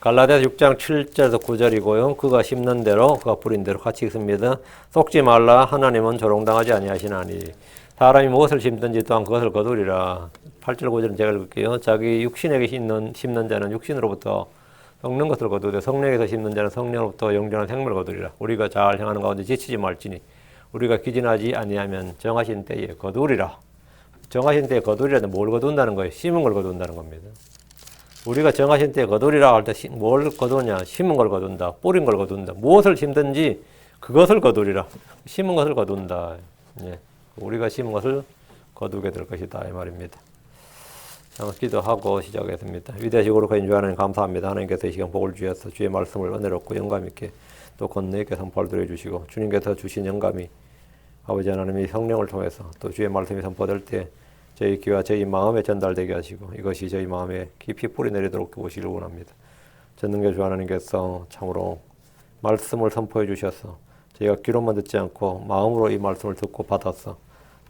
갈라디아서 6장 7절에서 9절이고요. 그가 심는 대로 그가 뿌린 대로 같이 있습니다. 속지 말라. 하나님은 조롱당하지 아니하시나니 사람이 무엇을 심든지 또한 그것을 거두리라. 8절 9절은 제가 읽을게요. 자기 육신에게 심는 자는 육신으로부터 썩는 것을 거두되 성령에서 심는 자는 성령으로부터 영존한 생명을 거두리라. 우리가 잘 행하는 가운데 지치지 말지니 우리가 기진하지 아니하면 정하신 때에 거두리라. 정하신 때에 거두리라는 뭘 거둔다는 거예요? 심은 걸 거둔다는 겁니다. 우리가 정하신 때에 거두리라 할 때 뭘 거두냐? 심은 걸 거둔다. 뿌린 걸 거둔다. 무엇을 심든지 그것을 거두리라. 심은 것을 거둔다. 예. 우리가 심은 것을 거두게 될 것이다. 이 말입니다. 한번 기도하고 시작하겠습니다. 위대하시고 거룩하신 주 하나님 감사합니다. 하나님께서 이 시간 복을 주셔서 주의 말씀을 은혜롭고 영감 있게 또 건너에게 선포를 드려주시고 주님께서 주신 영감이 아버지 하나님의 성령을 통해서 또 주의 말씀이 선포될 때 저희 귀와 저희 마음에 전달되게 하시고 이것이 저희 마음에 깊이 뿌리 내리도록 도우시길 원합니다. 전능계 주 하나님께서 참으로 말씀을 선포해 주셔서 저희가 귀로만 듣지 않고 마음으로 이 말씀을 듣고 받아서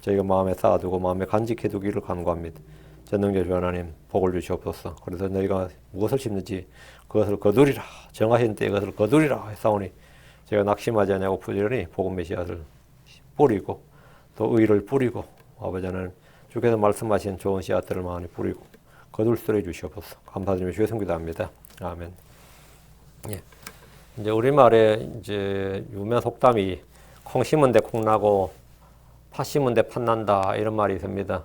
저희가 마음에 쌓아두고 마음에 간직해 두기를 간구합니다. 전능계 주 하나님 복을 주시옵소서. 그래서 너희가 무엇을 심는지 그것을 거두리라. 정하신 때에 그것을 거두리라 했사오니 제가 낙심하지 않냐고 부지런히 복음 메시아를 뿌리고 또 의를 뿌리고 아버지 하나님 주께서 말씀하신 좋은 씨앗들을 많이 뿌리고 거둘 수 있게 주시옵소서. 감사드리며 주의 성기도 합니다. 아멘. 예. 이제 우리말에 이제 유명한 속담이 콩 심은 데 콩 나고 팥 심은 데 팥 난다 이런 말이 있습니다.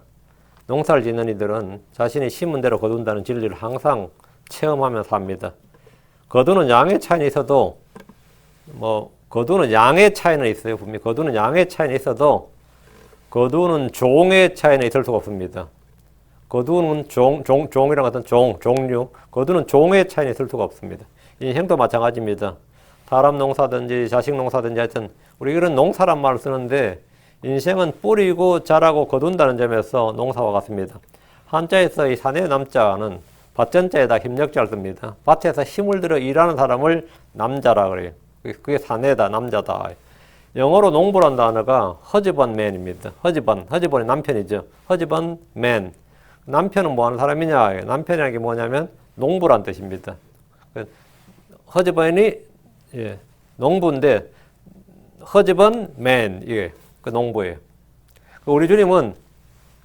농사를 짓는 이들은 자신이 심은 대로 거둔다는 진리를 항상 체험하며 삽니다. 거두는 양의 차이는 있어도 거두는 양의 차이는 있어요. 분명히 거두는 양의 차이는 있어도 거두는 종의 차이는 있을 수가 없습니다. 거두는 종이랑 같은 종류, 거두는 종의 차이는 있을 수가 없습니다. 인생도 마찬가지입니다. 사람 농사든지 자식 농사든지 하여튼 우리 이런 농사란 말을 쓰는데 인생은 뿌리고 자라고 거둔다는 점에서 농사와 같습니다. 한자에서 이 사내 남자는 밭전자에다 힘력자를 씁니다. 밭에서 힘을 들여 일하는 사람을 남자라 그래요. 그게 사내다, 남자다. 영어로 농부란 단어가 husbandman입니다. husband이 남편이죠. husbandman. 남편은 뭐 하는 사람이냐? 남편이라는 게 뭐냐면 농부란 뜻입니다. husband이 농부인데 husbandman 이게 그 농부예요. 우리 주님은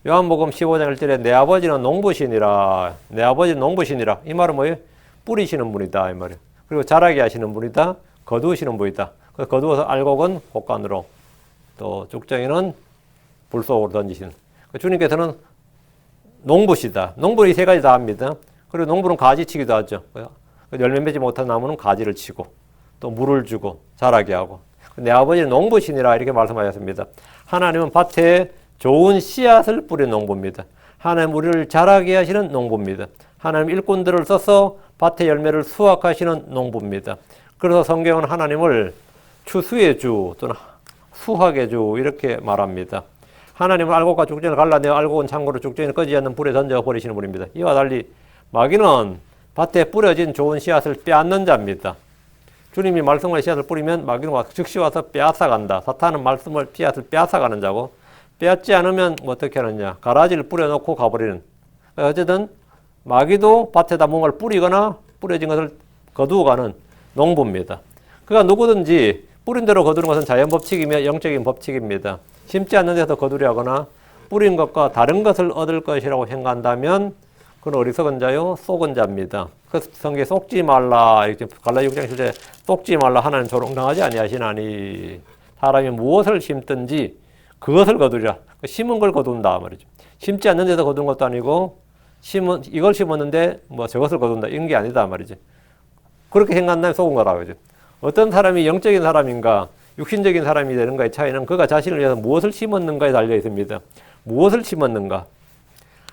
요한복음 15장 1절에 내 아버지는 농부시니라. 내 아버지는 농부시니라. 이 말은 뭐예요? 뿌리시는 분이다 이 말이에요. 그리고 자라게 하시는 분이다. 거두시는 분이다. 거두어서 알곡은 곡간으로 또 쭉정이는 불 속으로 던지시는. 주님께서는 농부시다. 농부는 이 세 가지 다 합니다. 그리고 농부는 가지 치기도 하죠. 열매 맺지 못한 나무는 가지를 치고 또 물을 주고 자라게 하고. 내 아버지는 농부시니라 이렇게 말씀하셨습니다. 하나님은 밭에 좋은 씨앗을 뿌린 농부입니다. 하나님 우리를 자라게 하시는 농부입니다. 하나님 일꾼들을 써서 밭의 열매를 수확하시는 농부입니다. 그래서 성경은 하나님을 추수의 주 또는 수확의 주 이렇게 말합니다. 하나님은 알곡과 죽전을 갈라내어 알곡은 창고로 죽전이 꺼지지 않는 불에 던져버리시는 분입니다. 이와 달리 마귀는 밭에 뿌려진 좋은 씨앗을 빼앗는 자입니다. 주님이 말씀과 씨앗을 뿌리면 마귀는 즉시 와서 빼앗아간다. 사탄은 말씀을 씨앗을 빼앗아가는 자고 빼앗지 않으면 어떻게 하느냐. 가라지를 뿌려놓고 가버리는. 어쨌든 마귀도 밭에다 뭔가를 뿌리거나 뿌려진 것을 거두어가는 농부입니다. 그가 누구든지 뿌린 대로 거두는 것은 자연법칙이며 영적인 법칙입니다. 심지 않는 데서 거두려 하거나 뿌린 것과 다른 것을 얻을 것이라고 생각한다면 그건 어리석은 자요 속은 자입니다. 그래서 성경에 속지 말라 이렇게 갈라디아 6장 7절에 속지 말라 하나님 조롱당하지 아니하시나니 사람이 무엇을 심든지 그것을 거두리라. 심은 걸 거둔다 말이죠. 심지 않는 데서 거둔 것도 아니고 이걸 심었는데 뭐 저것을 거둔다 이런 게 아니다 말이죠. 그렇게 생각한다면 속은 거라고 하죠. 어떤 사람이 영적인 사람인가 육신적인 사람이 되는가의 차이는 그가 자신을 위해서 무엇을 심었는가에 달려 있습니다. 무엇을 심었는가.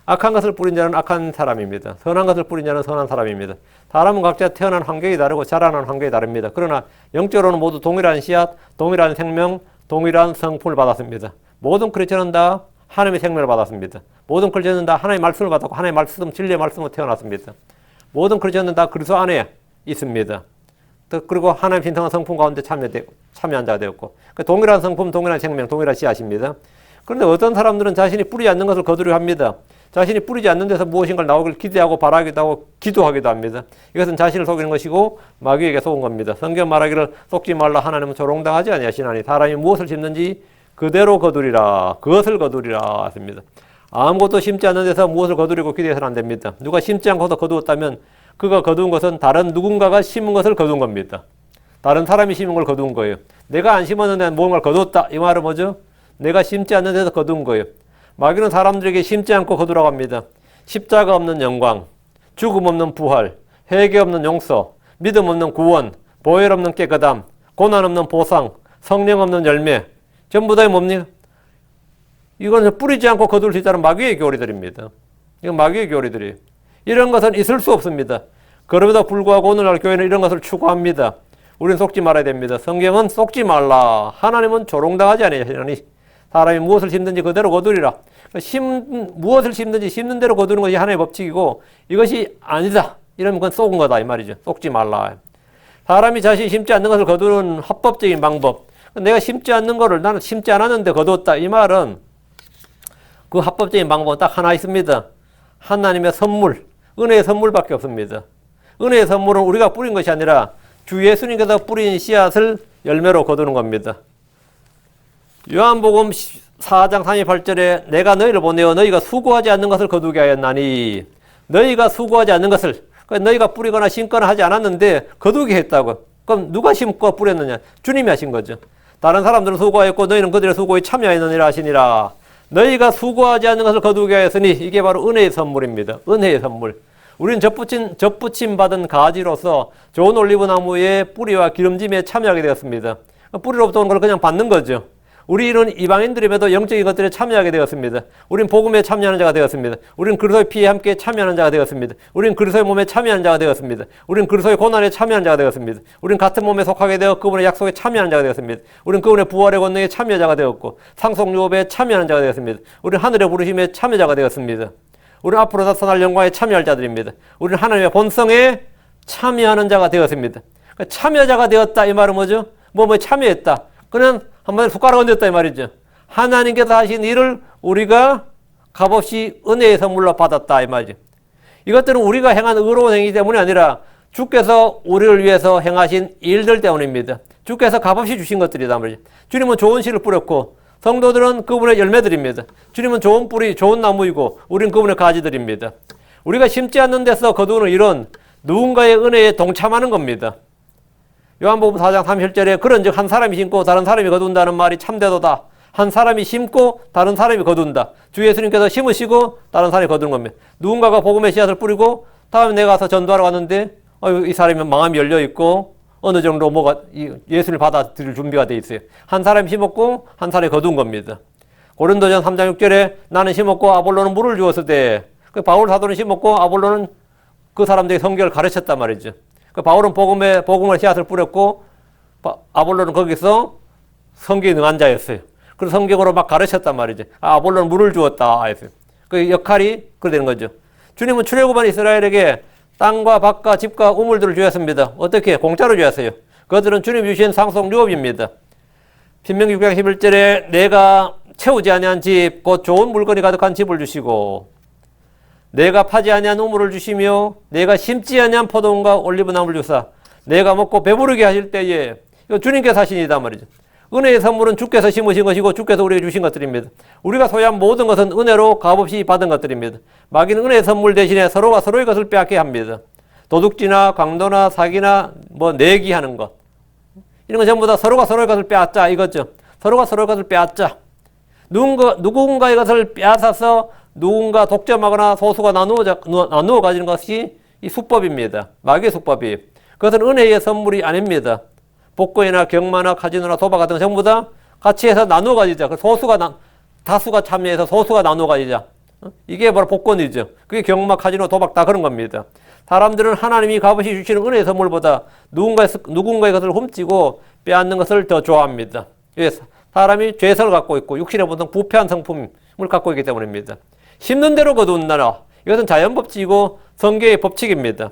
악한 것을 뿌린 자는 악한 사람입니다. 선한 것을 뿌린 자는 선한 사람입니다. 사람은 각자 태어난 환경이 다르고 자라는 환경이 다릅니다. 그러나 영적으로는 모두 동일한 씨앗, 동일한 생명, 동일한 성품을 받았습니다. 모든 크리스천은 다 하나님의 생명을 받았습니다. 모든 크리스천은 다 하나님의 말씀을 받았고 하나님의 말씀, 진리의 말씀으로 태어났습니다. 모든 크리스천은 다 그리스도 안에 있습니다. 그리고 하나님 신성한 성품 가운데 참여한 자가 되었고 동일한 성품, 동일한 생명, 동일한 씨앗입니다. 그런데 어떤 사람들은 자신이 뿌리지 않는 것을 거두려 합니다. 자신이 뿌리지 않는 데서 무엇인가를 나오길 기대하고 바라기도 하고 기도하기도 합니다. 이것은 자신을 속이는 것이고 마귀에게 속은 겁니다. 성경 말하기를 속지 말라 하나님은 조롱당하지 아니하시나니 사람이 무엇을 심는지 그대로 거두리라. 그것을 거두리라 했습니다. 아무것도 심지 않는 데서 무엇을 거두려고 기대해서는 안 됩니다. 누가 심지 않고도 거두었다면 그가 거두은 것은 다른 누군가가 심은 것을 거둔 겁니다. 다른 사람이 심은 걸 거둔 거예요. 내가 안 심었는데 뭔가를 거두었다. 이 말은 뭐죠? 내가 심지 않는 데서 거둔 거예요. 마귀는 사람들에게 심지 않고 거두라고 합니다. 십자가 없는 영광, 죽음 없는 부활, 회개 없는 용서, 믿음 없는 구원, 보혈 없는 깨끗함, 고난 없는 보상, 성령 없는 열매, 전부 다 뭡니까? 이건 뿌리지 않고 거둘 수 있다는 마귀의 교리들입니다. 이건 마귀의 교리들이에요. 이런 것은 있을 수 없습니다. 그럼에도 불구하고 오늘날 교회는 이런 것을 추구합니다. 우리는 속지 말아야 됩니다. 성경은 속지 말라. 하나님은 조롱당하지 아니하시나니 사람이 무엇을 심든지 그대로 거두리라. 무엇을 심든지 심는 대로 거두는 것이 하나님의 법칙이고 이것이 아니다. 이러면 그건 속은 거다 이 말이죠. 속지 말라. 사람이 자신이 심지 않는 것을 거두는 합법적인 방법. 내가 심지 않는 거를 나는 심지 않았는데 거두었다. 이 말은 그 합법적인 방법은 딱 하나 있습니다. 하나님의 선물, 은혜의 선물밖에 없습니다. 은혜의 선물은 우리가 뿌린 것이 아니라 주 예수님께서 뿌린 씨앗을 열매로 거두는 겁니다. 요한복음 4장 38절에 내가 너희를 보내어 너희가 수고하지 않는 것을 거두게 하였나니 너희가 수고하지 않는 것을 너희가 뿌리거나 심거나 하지 않았는데 거두게 했다고. 그럼 누가 심고 뿌렸느냐? 주님이 하신 거죠. 다른 사람들은 수고하였고 너희는 그들의 수고에 참여하였느니라 하시니라. 너희가 수고하지 않는 것을 거두게 하였으니 이게 바로 은혜의 선물입니다. 은혜의 선물. 우리는 접붙임 받은 가지로서 좋은 올리브 나무의 뿌리와 기름짐에 참여하게 되었습니다. 뿌리로부터 온 걸 그냥 받는 거죠. 우리는 이방인들임에도 영적인 것들에 참여하게 되었습니다. 우리는 복음에 참여하는 자가 되었습니다. 우리는 그리스도의 피에 함께 참여하는 자가 되었습니다. 우리는 그리스도의 몸에 참여하는 자가 되었습니다. 우리는 그리스도의 고난에 참여하는 자가 되었습니다. 우리는 같은 몸에 속하게 되어 그분의 약속에 참여하는 자가 되었습니다. 우리는 그분의 부활의 권능에 참여자가 되었고 상속유업에 참여하는 자가 되었습니다. 우리는 하늘의 부르심에 참여자가 되었습니다. 우리는 앞으로 나타날 영광에 참여할 자들입니다. 우리는 하나님의 본성에 참여하는 자가 되었습니다. 그러니까 참여자가 되었다 이 말은 뭐죠? 뭐에 참여했다. 그는 한번 숟가락 얹었다 이 말이죠. 하나님께서 하신 일을 우리가 값없이 은혜의 선물로 받았다 이 말이죠. 이것들은 우리가 행한 의로운 행위 때문이 아니라 주께서 우리를 위해서 행하신 일들 때문입니다. 주께서 값없이 주신 것들이다 말이죠. 주님은 좋은 씨를 뿌렸고 성도들은 그분의 열매들입니다. 주님은 좋은 뿌리, 좋은 나무이고 우리는 그분의 가지들입니다. 우리가 심지 않는 데서 거두는 일은 누군가의 은혜에 동참하는 겁니다. 요한복음 4장 37절에 그런즉 한 사람이 심고 다른 사람이 거둔다는 말이 참되도다. 한 사람이 심고 다른 사람이 거둔다. 주 예수님께서 심으시고 다른 사람이 거두는 겁니다. 누군가가 복음의 씨앗을 뿌리고 다음에 내가 가서 전도하러 갔는데 이 사람이 마음이 열려있고 어느 정도 예수를 받아들일 준비가 돼 있어요. 한 사람이 심었고 한 사람이 거둔 겁니다. 고린도전 3장 6절에 나는 심었고 아볼로는 물을 주었을 때 바울 사도는 심었고 아볼로는 그 사람들이 성경을 가르쳤단 말이죠. 바울은 복음의 씨앗을 뿌렸고 아볼로는 거기서 성경에 능한 자였어요. 그래서 성경으로 막 가르쳤단 말이죠. 아볼로는 물을 주었다 했어요. 그 역할이 그래 되는 거죠. 주님은 출애굽한 이스라엘에게 땅과 밭과 집과 우물들을 주었습니다. 어떻게? 공짜로 주었어요. 그들은 주님 주신 상속유업입니다. 신명기 6장 11절에 내가 채우지 아니한 집, 곧 좋은 물건이 가득한 집을 주시고 내가 파지 아니한 우물을 주시며 내가 심지 아니한 포도원과 올리브나무를 주사 내가 먹고 배부르게 하실 때에 이거 주님께서 하시니다 말이죠. 은혜의 선물은 주께서 심으신 것이고 주께서 우리에게 주신 것들입니다. 우리가 소유한 모든 것은 은혜로 값없이 받은 것들입니다. 마귀는 은혜의 선물 대신에 서로가 서로의 것을 빼앗게 합니다. 도둑질이나 강도나 사기나 내기하는 것 이런 건 전부 다 서로가 서로의 것을 빼앗자 이거죠. 서로가 서로의 것을 빼앗자. 누군가의 것을 빼앗아서 누군가 독점하거나 소수가 나누어 가지는 것이 이 수법입니다. 마귀의 수법이에요. 그것은 은혜의 선물이 아닙니다. 복권이나 경마나 카지노나 도박 같은 거 전부 다 같이 해서 나누어 가지자. 다수가 참여해서 소수가 나누어 가지자. 이게 바로 복권이죠. 그게 경마, 카지노, 도박 다 그런 겁니다. 사람들은 하나님이 값없이 주시는 은혜의 선물보다 누군가의 것을 훔치고 빼앗는 것을 더 좋아합니다. 사람이 죄성을 갖고 있고 육신의 보통 부패한 성품을 갖고 있기 때문입니다. 심는 대로 거둔다나 이것은 자연법칙이고 성경의 법칙입니다.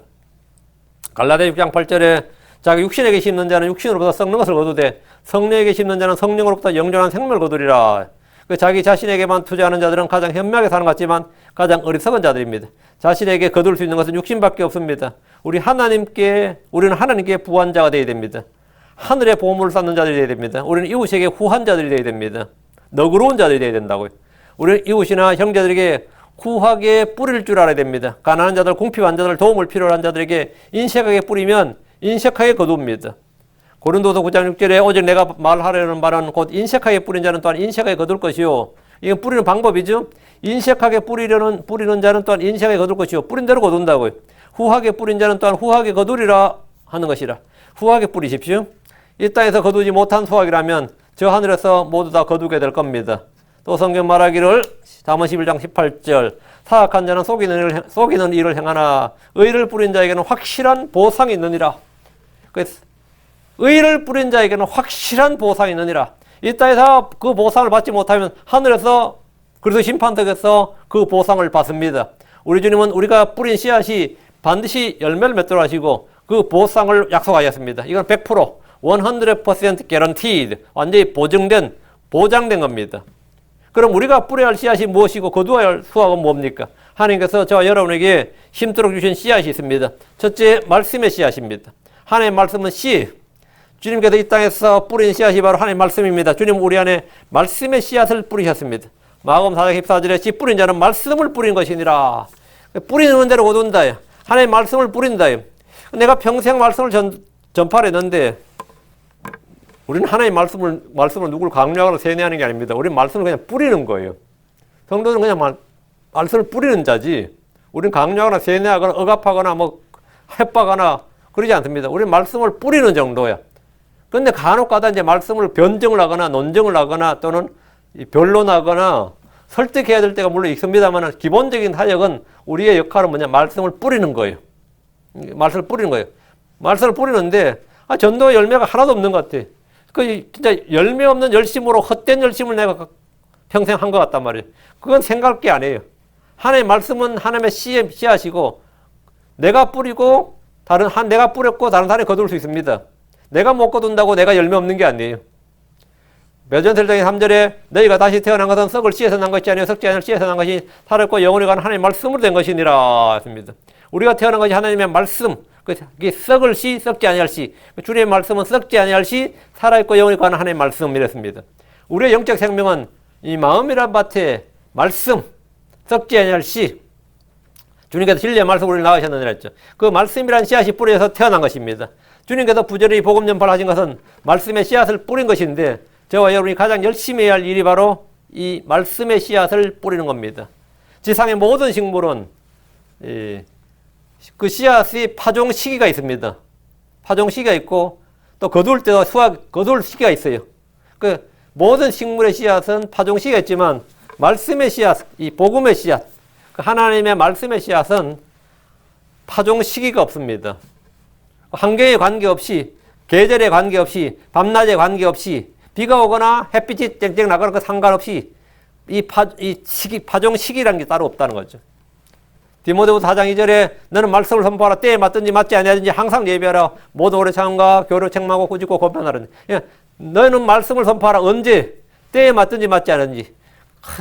갈라디아 6장 8절에 자기 육신에게 심는 자는 육신으로부터 썩는 것을 거두되 성령에게 심는 자는 성령으로부터 영존한 생명을 거두리라. 그 자기 자신에게만 투자하는 자들은 가장 현명하게 사는 것 같지만 가장 어리석은 자들입니다. 자신에게 거둘 수 있는 것은 육신밖에 없습니다. 우리는 하나님께 부한 자가 되어야 됩니다. 하늘의 보물을 쌓는 자들이 되어야 됩니다. 우리는 이웃에게 후한 자들이 되어야 됩니다. 너그러운 자들이 되어야 된다고요. 우리는 이웃이나 형제들에게 후하게 뿌릴 줄 알아야 됩니다. 가난한 자들, 궁핍한 자들, 도움을 필요로 한 자들에게 인색하게 뿌리면 인색하게 거둡니다. 고린도서 9장 6절에 오직 내가 말하려는 말은 곧 인색하게 뿌린 자는 또한 인색하게 거둘 것이요. 이건 뿌리는 방법이죠. 인색하게 뿌리는 자는 또한 인색하게 거둘 것이요. 뿌린 대로 거둔다고요. 후하게 뿌린 자는 또한 후하게 거두리라 하는 것이라. 후하게 뿌리십시오. 이 땅에서 거두지 못한 수확이라면 저 하늘에서 모두 다 거두게 될 겁니다. 또 성경 말하기를 잠언 11장 18절 사악한 자는 속이는 일을 행하나 의를 뿌린 자에게는 확실한 보상이 있느니라. 의를 뿌린 자에게는 확실한 보상이 있느니라. 이 땅에서 그 보상을 받지 못하면 하늘에서 그래서 심판덕에서 그 보상을 받습니다. 우리 주님은 우리가 뿌린 씨앗이 반드시 열매를 맺도록 하시고 그 보상을 약속하셨습니다. 이건 100% 100% guaranteed 완전히 보장된 겁니다. 그럼 우리가 뿌려야 할 씨앗이 무엇이고 거두어야 할 수확은 뭡니까? 하나님께서 저와 여러분에게 심도록 주신 씨앗이 있습니다. 첫째, 말씀의 씨앗입니다. 하나님의 말씀은 씨. 주님께서 이 땅에서 뿌린 씨앗이 바로 하나님의 말씀입니다. 주님 우리 안에 말씀의 씨앗을 뿌리셨습니다. 마가복음 4장 14절에 씨 뿌린 자는 말씀을 뿌린 것이니라. 뿌리는 대로 거둔다. 하나님의 말씀을 뿌린다. 내가 평생 말씀을 전파했는데 우리는 하나님의 말씀을 누구를 강요하거나 세뇌하는 게 아닙니다. 우리는 말씀을 그냥 뿌리는 거예요. 성도는 그냥 말씀을 뿌리는 자지 우리는 강요하거나 세뇌하거나 억압하거나 협박하거나 그러지 않습니다. 우리는 말씀을 뿌리는 정도야. 그런데 간혹가다 이제 말씀을 변증을 하거나 논증을 하거나 또는 변론하거나 설득해야 될 때가 물론 있습니다만 기본적인 타격은 우리의 역할은 뭐냐? 말씀을 뿌리는 거예요. 말씀을 뿌리는 거예요. 말씀을 뿌리는데 전도의 열매가 하나도 없는 것 같아. 진짜 열매 없는 열심으로 헛된 열심을 내가 평생 한 것 같단 말이에요. 그건 생각할 게 아니에요. 하나님의 말씀은 하나님의 씨앗이고 내가 뿌렸고 다른 사람이 거둘 수 있습니다. 내가 못 거둔다고 내가 열매 없는 게 아니에요. 베드로전서 1장 3절에 너희가 다시 태어난 것은 썩을 씨에서 난 것이 아니요 썩지 않을 씨에서 난 것이 살았고 영원히 가는 하나님의 말씀으로 된 것이니라 했습니다. 우리가 태어난 것이 하나님의 말씀, 그게 썩을 씨, 썩지 아니할 씨. 주님의 말씀은 썩지 아니할 씨, 살아있고 영원히 가는 하나님의 말씀이랬습니다. 우리의 영적 생명은 이 마음이란 밭에 말씀, 썩지 아니할 씨. 주님께서 진리의 말씀으로 나가셨느니라 했죠. 그 말씀이란 씨앗이 뿌려서 태어난 것입니다. 주님께서 부지런히 복음 전파를 하신 것은 말씀의 씨앗을 뿌린 것인데 저와 여러분이 가장 열심히 해야 할 일이 바로 이 말씀의 씨앗을 뿌리는 겁니다. 지상의 모든 식물은 그 씨앗이 파종 시기가 있습니다. 파종 시기가 있고 또 거둘 때도 거둘 시기가 있어요. 그 모든 식물의 씨앗은 파종 시기가 있지만 말씀의 씨앗, 이 복음의 씨앗, 그 하나님의 말씀의 씨앗은 파종 시기가 없습니다. 환경에 관계없이 계절에 관계없이 밤낮에 관계없이 비가 오거나 햇빛이 쨍쨍 나거나 그 상관없이 이 파종 시기라는 게 따로 없다는 거죠. 디모데후서 4장 2절에 너는 말씀을 선포하라. 때에 맞든지 맞지 아니하든지 항상 예비하라. 모든 오래 참음과 교류 책망하고 꾸짖고 권면하라. 너는 말씀을 선포하라. 언제? 때에 맞든지 맞지 않은지.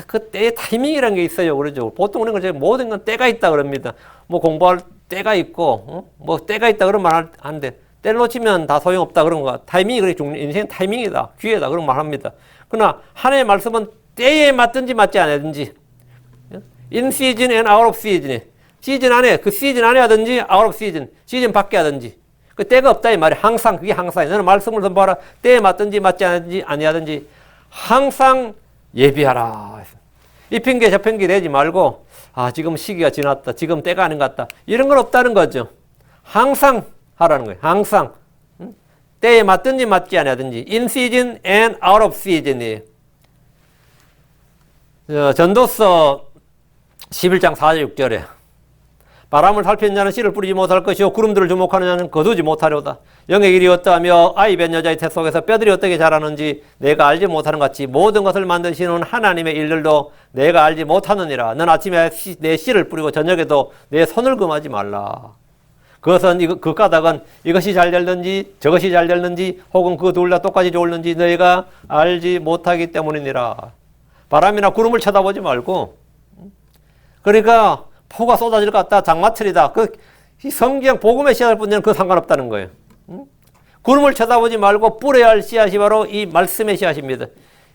그 때의 타이밍이라는 게 있어요. 그러죠. 보통 우리는 모든 건 때가 있다 그럽니다. 공부할 때가 있고, 때가 있다 그런 말 하는데, 때를 놓치면 다 소용없다 그런 거. 타이밍이 그렇게 중요해. 인생은 타이밍이다. 기회다. 그런 말 합니다. 그러나 하나님의 말씀은 때에 맞든지 맞지 않든지, in season and out of season. 시즌 안에, 그 시즌 안에 하든지, out of season. 시즌 밖에 하든지. 그 때가 없다 이 말이야. 항상, 그게 항상이야. 너는 말씀을 선포하라. 때에 맞든지 맞지 않든지 아니하든지 항상 예비하라. 이 핑계 저 핑계 내지 말고 지금 시기가 지났다. 지금 때가 아닌 것 같다. 이런 건 없다는 거죠. 항상 하라는 거예요. 항상. 때에 맞든지 맞지 않든지 in season and out of season이에요. 전도서 11장 4절 6절에 바람을 살피는 자는 씨를 뿌리지 못할 것이요 구름들을 주목하는 자는 거두지 못하려다. 영의 길이 어떠하며 아이 뵌 여자의 태 속에서 뼈들이 어떻게 자라는지 내가 알지 못하는 같이 모든 것을 만드시는 하나님의 일들도 내가 알지 못하느니라. 넌 아침에 내 씨를 뿌리고 저녁에도 내 손을 금하지 말라. 그것은 그 까닭은 이것이 잘 될는지 저것이 잘 될는지 혹은 그 둘 다 똑같이 좋을는지 너희가 알지 못하기 때문이니라. 바람이나 구름을 쳐다보지 말고. 그러니까 포가 쏟아질 것 같다. 장마철이다. 이 성경 복음의 씨앗을 뿌리는 그 상관없다는 거예요. 구름을 쳐다보지 말고 뿌려야 할 씨앗이 바로 이 말씀의 씨앗입니다.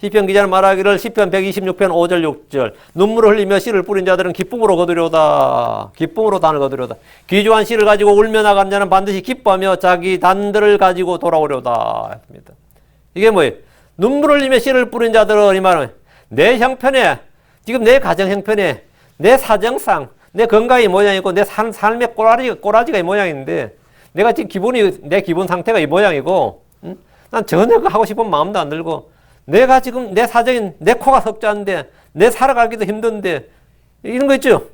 시편 기자는 말하기를 시편 126편 5절 6절 눈물을 흘리며 씨를 뿌린 자들은 기쁨으로 거두려다. 기쁨으로 단을 거두려다. 기조한 씨를 가지고 울며 나간 자는 반드시 기뻐하며 자기 단들을 가지고 돌아오려다. 이게 뭐예요? 눈물을 흘리며 씨를 뿌린 자들은 이 말은 내 형편에, 지금 내 가정 형편에, 내 사정상, 내 건강이 모양이고 내 삶의 꼬라지가 이 모양인데 내가 지금 내 기본 상태가 이 모양이고 난 전혀 하고 싶은 마음도 안 들고 내가 지금 내 사정인 내 코가 석자인데 내 살아가기도 힘든데 이런 거 있죠.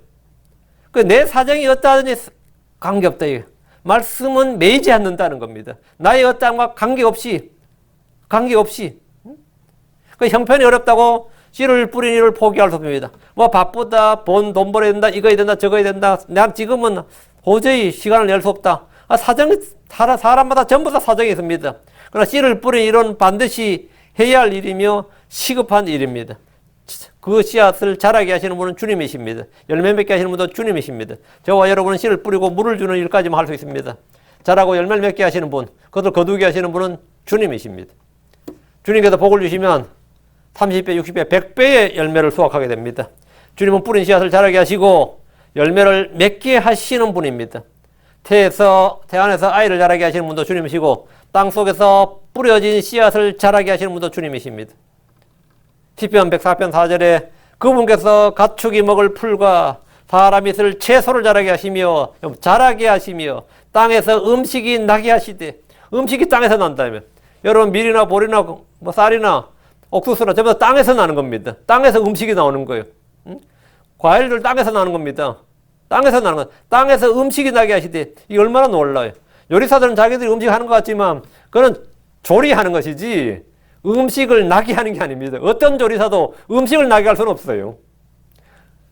내 사정이 어떠하든지 관계없다. 이거. 말씀은 매이지 않는다는 겁니다. 나의 어떠함과 관계없이 그 형편이 어렵다고 씨를 뿌린 일을 포기할 수 없습니다. 뭐 바쁘다, 돈 벌어야 된다, 이거 해야 된다, 저거 해야 된다. 난 지금은 도저히 시간을 낼 수 없다. 사람마다 전부 다 사정이 있습니다. 그러나 씨를 뿌린 일은 반드시 해야 할 일이며 시급한 일입니다. 그 씨앗을 자라게 하시는 분은 주님이십니다. 열매 맺게 하시는 분도 주님이십니다. 저와 여러분은 씨를 뿌리고 물을 주는 일까지만 할 수 있습니다. 자라고 열매를 맺게 하시는 분, 그것을 거두게 하시는 분은 주님이십니다. 주님께서 복을 주시면 30배, 60배, 100배의 열매를 수확하게 됩니다. 주님은 뿌린 씨앗을 자라게 하시고 열매를 맺게 하시는 분입니다. 태 안에서 아이를 자라게 하시는 분도 주님이시고 땅 속에서 뿌려진 씨앗을 자라게 하시는 분도 주님이십니다. 시편 104편 4절에 그분께서 가축이 먹을 풀과 사람이 쓸 채소를 자라게 하시며 땅에서 음식이 나게 하시되 음식이 땅에서 난다면 여러분 밀이나 보리나 뭐 쌀이나 옥수수나 전부 다 땅에서 나는 겁니다. 땅에서 음식이 나오는 거예요. 과일들 땅에서 나는 겁니다. 땅에서 나는 거. 땅에서 음식이 나게 하시되 이게 얼마나 놀라요. 요리사들은 자기들이 음식하는 것 같지만 그건 조리하는 것이지 음식을 나게 하는 게 아닙니다. 어떤 조리사도 음식을 나게 할 수는 없어요.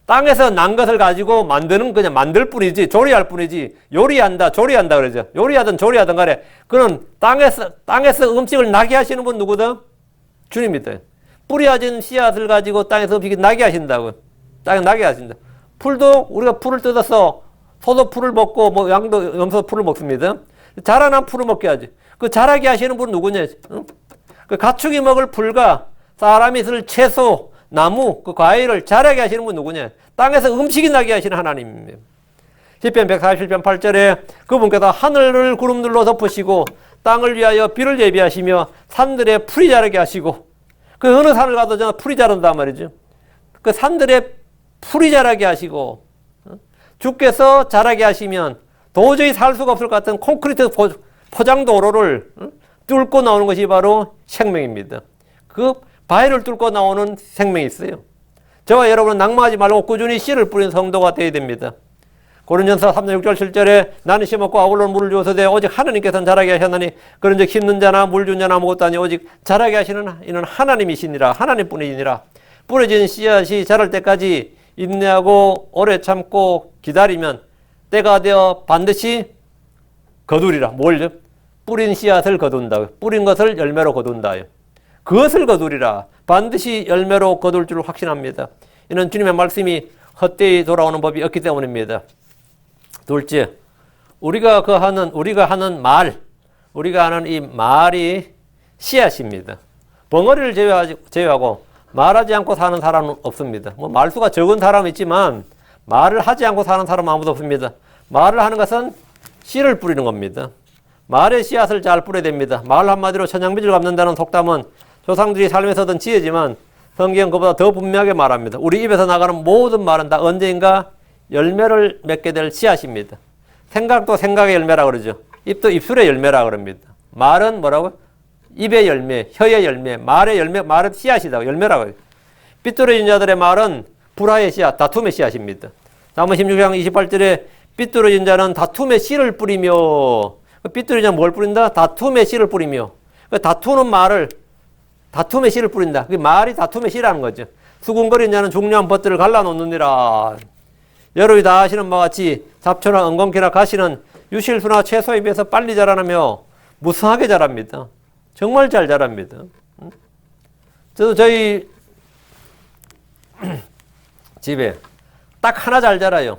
땅에서 난 것을 가지고 그냥 만들 뿐이지 조리할 뿐이지 조리한다 그러죠. 요리하든 조리하든 간에 그는 땅에서 음식을 나게 하시는 분 누구든? 주님입니다. 뿌려진 씨앗을 가지고 땅에서 음식이 나게 하신다고. 땅에 나게 하신다. 풀도 우리가 풀을 뜯어서 소도 풀을 먹고 뭐 양도 염소 풀을 먹습니다. 자라난 풀을 먹게 하지. 그 자라게 하시는 분은 누구냐? 그 가축이 먹을 풀과 사람이 쓸 채소, 나무, 그 과일을 자라게 하시는 분은 누구냐? 땅에서 음식이 나게 하시는 하나님입니다. 시편 147편 8절에 그분께서 하늘을 구름들로 덮으시고 땅을 위하여 비를 예비하시며 산들에 풀이 자라게 하시고 그 어느 산을 가도 풀이 자란단 말이죠. 그 산들에 풀이 자라게 하시고 주께서 자라게 하시면 도저히 살 수가 없을 것 같은 콘크리트 포장도로를 뚫고 나오는 것이 바로 생명입니다. 그 바위를 뚫고 나오는 생명이 있어요. 저와 여러분은 낭망하지 말고 꾸준히 씨를 뿌리는 성도가 되어야 됩니다. 고린전서 3장 6절 7절에 나는 심었고 아볼로는 물을 주어서되 오직 하나님께서는 자라게 하셨나니 그런즉 심는 자나 물 준 자나 아무것도 아니 오직 자라게 하시는 이는 하나님이시니라. 하나님뿐이니라. 뿌려진 씨앗이 자랄 때까지 인내하고 오래 참고 기다리면 때가 되어 반드시 거두리라. 뭘요? 뿌린 씨앗을 거둔다. 뿌린 것을 열매로 거둔다. 그것을 거두리라. 반드시 열매로 거둘 줄 확신합니다. 이는 주님의 말씀이 헛되이 돌아오는 법이 없기 때문입니다. 둘째, 우리가 하는 이 말이 씨앗입니다. 벙어리를 제외하고 말하지 않고 사는 사람은 없습니다. 뭐 말수가 적은 사람은 있지만 말을 하지 않고 사는 사람은 아무도 없습니다. 말을 하는 것은 씨를 뿌리는 겁니다. 말의 씨앗을 잘 뿌려야 됩니다. 말 한마디로 천양빚을 갚는다는 속담은 조상들이 삶에서 얻은 지혜지만 성경은 그보다 더 분명하게 말합니다. 우리 입에서 나가는 모든 말은 다 언젠가 열매를 맺게 될 씨앗입니다. 생각도 생각의 열매라고 그러죠. 입도 입술의 열매라고 그럽니다. 말은 뭐라고? 입의 열매, 혀의 열매, 말의 열매, 말은 씨앗이다. 열매라고 해요. 삐뚤어진 자들의 말은 불화의 씨앗, 다툼의 씨앗입니다. 잠언 16장 28절에 삐뚤어진 자는 다툼의 씨를 뿌리며 삐뚤어진 자는 뭘 뿌린다? 다툼의 씨를 뿌리며 다투는 말을 다툼의 씨를 뿌린다. 그 말이 다툼의 씨라는 거죠. 수군거리는 자는 중요한 벗들을 갈라놓느니라. 여러분이 다 아시는 바와 같이 잡초나 엉겅퀴나 가시는 유실수나 채소에 비해서 빨리 자라나며 무성하게 자랍니다. 정말 잘 자랍니다. 저도 저희 집에 딱 하나 잘 자라요.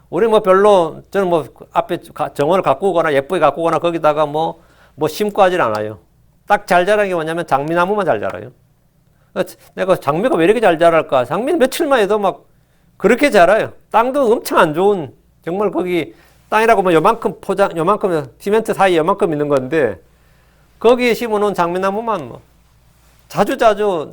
우리 뭐 별로 저는 뭐 앞에 정원을 가꾸거나 예쁘게 가꾸거나 거기다가 뭐 심고 하질 않아요. 딱 잘 자라는 게 뭐냐면 장미나무만 잘 자라요. 내가 장미가 왜 이렇게 잘 자랄까? 장미는 며칠만 해도 막 그렇게 자라요. 땅도 엄청 안 좋은, 정말 거기 땅이라고 뭐 요만큼 요만큼 시멘트 사이 요만큼 있는 건데 거기에 심어놓은 장미나무만 뭐 자주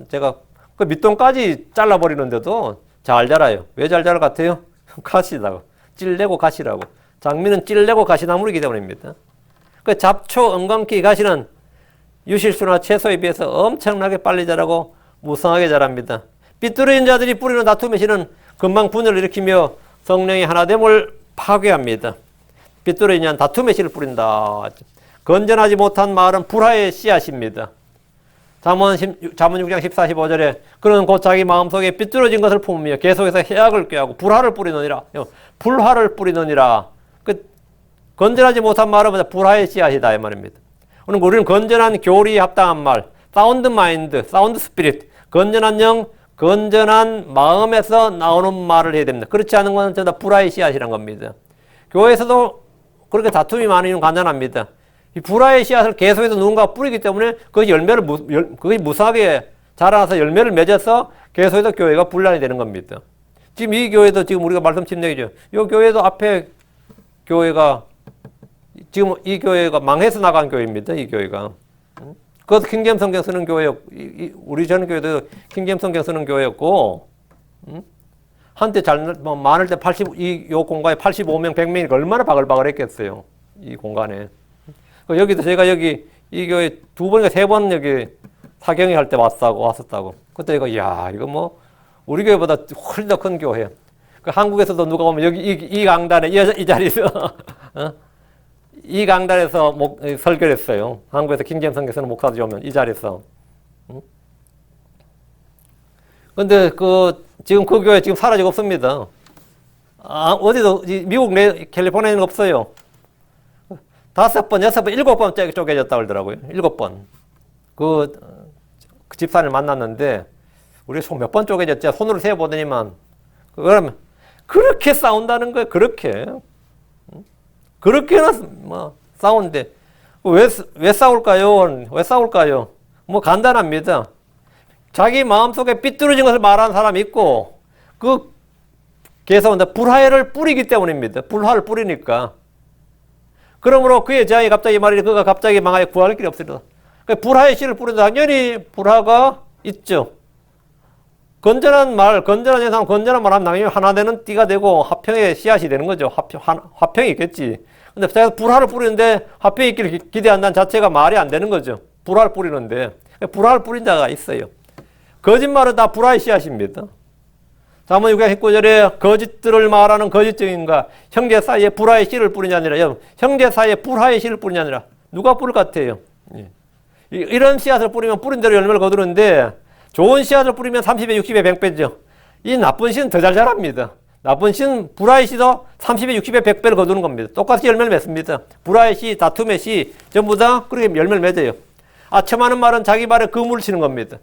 제가 그 밑동까지 잘라버리는데도 잘 자라요. 왜 잘 자랄 것 같아요? 가시라고. 찔내고 가시라고. 장미는 찔내고 가시나무이기 때문입니다. 그 잡초, 엉겅퀴, 가시는 유실수나 채소에 비해서 엄청나게 빨리 자라고 무성하게 자랍니다. 삐뚤어진 자들이 뿌리는 다툼의 씨는 금방 분열을 일으키며 성령의 하나됨을 파괴합니다. 삐뚤어진 자는 다툼의 씨를 뿌린다. 건전하지 못한 말은 불화의 씨앗입니다. 잠언 6장 14, 15절에 그는 곧 자기 마음속에 삐뚤어진 것을 품으며 계속해서 해악을 꾀하고 불화를 뿌리느니라. 불화를 뿌리느니라. 건전하지 못한 말은 불화의 씨앗이다 이 말입니다. 그럼 우리는 건전한 교리에 합당한 말, 사운드 마인드, 사운드 스피릿, 건전한 영, 건전한 마음에서 나오는 말을 해야 됩니다. 그렇지 않은 것은 전부 다 불화의 씨앗이란 겁니다. 교회에서도 그렇게 다툼이 많은 이유는 간단합니다. 이 불화의 씨앗을 계속해서 누군가 뿌리기 때문에 그 열매를 그게 무성하게 자라나서 열매를 맺어서 계속해서 교회가 분란이 되는 겁니다. 지금 이 교회도 지금 우리가 말씀 침례기죠. 이 교회도 앞에 교회가 지금 이 교회가 망해서 나간 교회입니다. 이 교회가. 그것도 킹제임스 성경 쓰는 교회였고, 우리 전 교회도 킹제임스 성경 쓰는 교회였고, 한때 많을 때 요 공간에 85명, 100명이 얼마나 바글바글 했겠어요. 이 공간에. 여기도 제가 이 교회 2번인가 3번 여기 사경회 할 때 왔었다고. 그때 이거 뭐, 우리 교회보다 훨씬 더 큰 교회. 한국에서도 누가 보면 여기 이 강단에, 이 자리에서, 이 강단에서 설교를 했어요. 한국에서 킹제임스 성경에서는 목사들이 오면 이 자리에서. 근데 지금 그 교회 지금 사라지고 없습니다. 어디도, 미국 캘리포니아에는 없어요. 5번, 6번, 7번 쪼개졌다고 그러더라고요. 7번. 그 집사를 만났는데, 우리 몇 번 쪼개졌죠? 손으로 세어보더니만, 그러면, 그렇게 싸운다는 거예요. 그렇게는 싸우는데, 왜 싸울까요? 왜 싸울까요? 뭐 간단합니다. 자기 마음속에 삐뚤어진 것을 말하는 사람이 있고, 계속 불화를 뿌리기 때문입니다. 불화를 뿌리니까. 그러므로 그의 재앙이 갑자기 말이지 그가 갑자기 망하여 구할 길이 없으리라. 불화의 씨를 뿌리는데 당연히 불화가 있죠. 건전한 말, 건전한 세상, 건전한 말 하면 당연히 하나 되는 띠가 되고 화평의 씨앗이 되는 거죠. 화평이 있겠지. 근데 제가 불화를 뿌리는데 화평이 있기를 기대한다는 자체가 말이 안 되는 거죠. 불화를 뿌리는데. 불화를 뿌린 자가 있어요. 거짓말은 다 불화의 씨앗입니다. 잠언 6장 19절에 거짓들을 말하는 거짓증인가 형제 사이에 불화의 씨를 뿌리냐 아니라 형제 사이에 불화의 씨를 뿌리냐 아니라 누가 뿌릴 것 같아요. 이런 씨앗을 뿌리면 뿌린 대로 열매를 거두는데 좋은 씨앗을 뿌리면 30배, 60배, 100배죠. 이 나쁜 씨는 더 잘 자랍니다. 나쁜 씨는 불화의 씨도 30배, 60배, 100배를 거두는 겁니다. 똑같이 열매를 맺습니다. 불화의 씨, 다툼의 씨 전부 다 그렇게 열매를 맺어요. 아첨하는 말은 자기 발에 그물을 치는 겁니다.